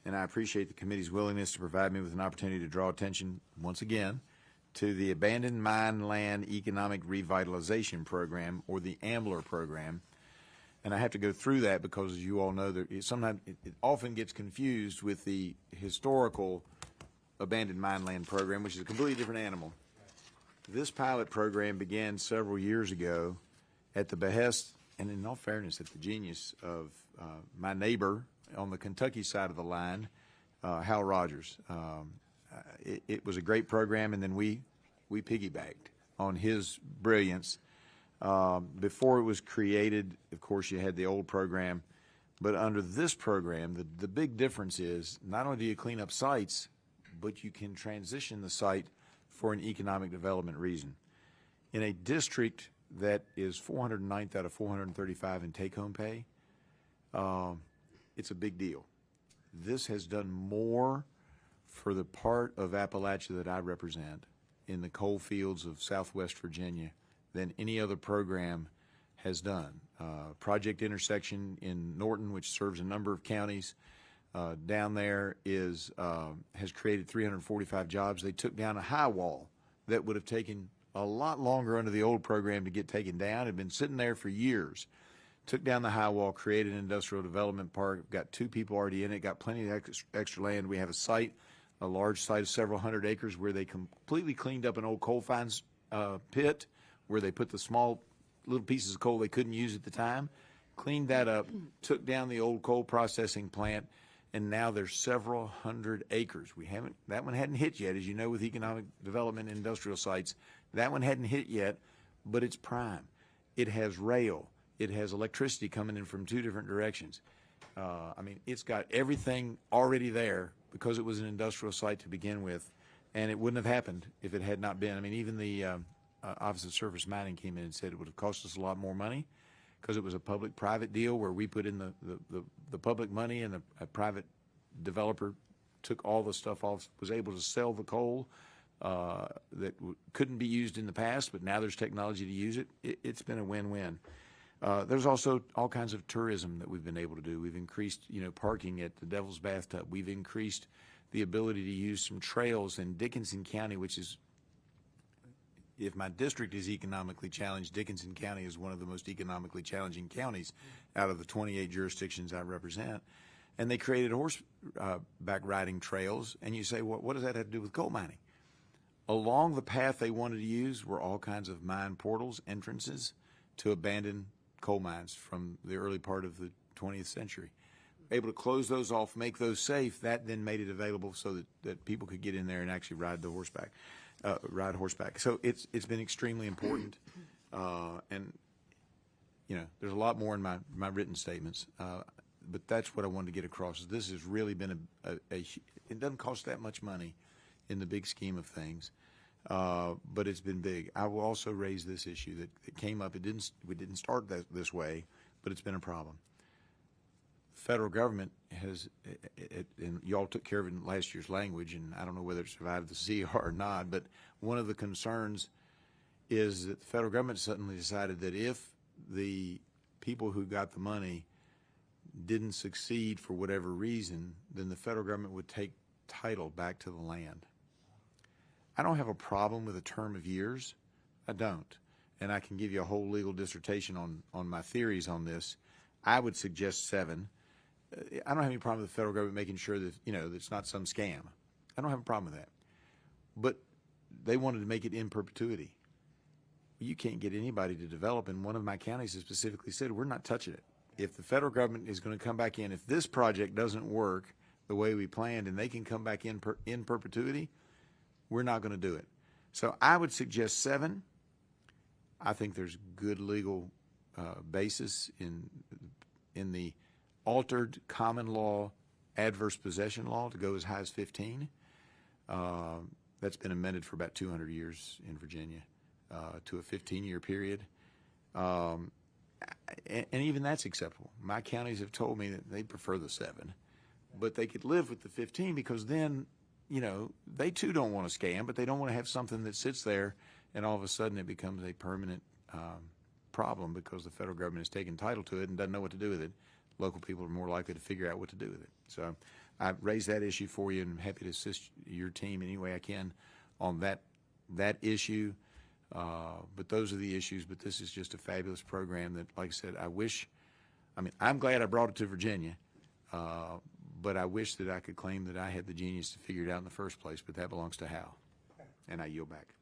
and I appreciate the committee's willingness to provide me with an opportunity to draw attention, once again, to the Abandoned Mine Land Economic Revitalization Program, or the AMLER program. And I have to go through that because, as you all know, sometimes it often gets confused with the historical Abandoned Mine Land Program, which is a completely different animal. This pilot program began several years ago at the behest, and in all fairness, at the genius of my neighbor on the Kentucky side of the line, Hal Rogers. It was a great program, and then we piggybacked on his brilliance. Before it was created, of course, you had the old program, but under this program, the big difference is not only do you clean up sites, but you can transition the site for an economic development reason. In a district that is 409th out of 435 in take-home pay, it's a big deal. This has done more for the part of Appalachia that I represent in the coal fields of Southwest Virginia than any other program has done. Project Intersection in Norton, which serves a number of counties down there, has created 345 jobs. They took down a high wall that would have taken a lot longer under the old program to get taken down. It had been sitting there for years. Took down the high wall, created an industrial development park, got 2 people already in it, got plenty of extra land. We have a site, a large site of several hundred acres, where they completely cleaned up an old coal fines pit where they put the small little pieces of coal they couldn't use at the time, cleaned that up, took down the old coal processing plant, and now there's several hundred acres. That one hadn't hit yet, as you know, with economic development and industrial sites. That one hadn't hit yet, but it's prime. It has rail. It has electricity coming in from 2 different directions. I mean, it's got everything already there because it was an industrial site to begin with, and it wouldn't have happened if it had not been. I mean, even the Office of Surface Mining came in and said it would have cost us a lot more money because it was a public-private deal where we put in the public money, and a private developer took all the stuff off, was able to sell the coal that couldn't be used in the past, but now there's technology to use it. It's been a win-win. There's also all kinds of tourism that we've been able to do. We've increased, parking at the Devil's Bathtub. We've increased the ability to use some trails in Dickinson County, which is, if my district is economically challenged, Dickinson County is one of the most economically challenging counties out of the 28 jurisdictions I represent. And they created horseback riding trails, and you say, well, what does that have to do with coal mining? Along the path they wanted to use were all kinds of mine portals, entrances to abandoned coal mines from the early part of the 20th century. Able to close those off, make those safe. That then made it available so that people could get in there and actually ride horseback. So it's been extremely important, and there's a lot more in my written statements, but that's what I wanted to get across. This has really been it doesn't cost that much money in the big scheme of things, but it's been big. I will also raise this issue that came up. We didn't start this way, but it's been a problem. Federal government has, and y'all took care of it in last year's language, and I don't know whether it survived the CR or not, but one of the concerns is that the federal government suddenly decided that if the people who got the money didn't succeed for whatever reason, then the federal government would take title back to the land. I don't have a problem with a term of years. I don't. And I can give you a whole legal dissertation on my theories on this. I would suggest 7. I don't have any problem with the federal government making sure that, that it's not some scam. I don't have a problem with that. But they wanted to make it in perpetuity. You can't get anybody to develop, and one of my counties has specifically said, we're not touching it. If the federal government is going to come back in, if this project doesn't work the way we planned and they can come back in perpetuity, we're not going to do it. So I would suggest 7. I think there's good legal basis in the altered common law adverse possession law to go as high as 15. That's been amended for about 200 years in Virginia to a 15-year period. And even that's acceptable. My counties have told me that they prefer the 7, but they could live with the 15 because then, they too don't want to scam, but they don't want to have something that sits there and all of a sudden it becomes a permanent problem because the federal government has taken title to it and doesn't know what to do with it. Local people are more likely to figure out what to do with it. So I raised that issue for you, and I'm happy to assist your team any way I can on that issue. But those are the issues. But this is just a fabulous program that, like I said, I'm glad I brought it to Virginia, but I wish that I could claim that I had the genius to figure it out in the first place, but that belongs to Hal. And I yield back.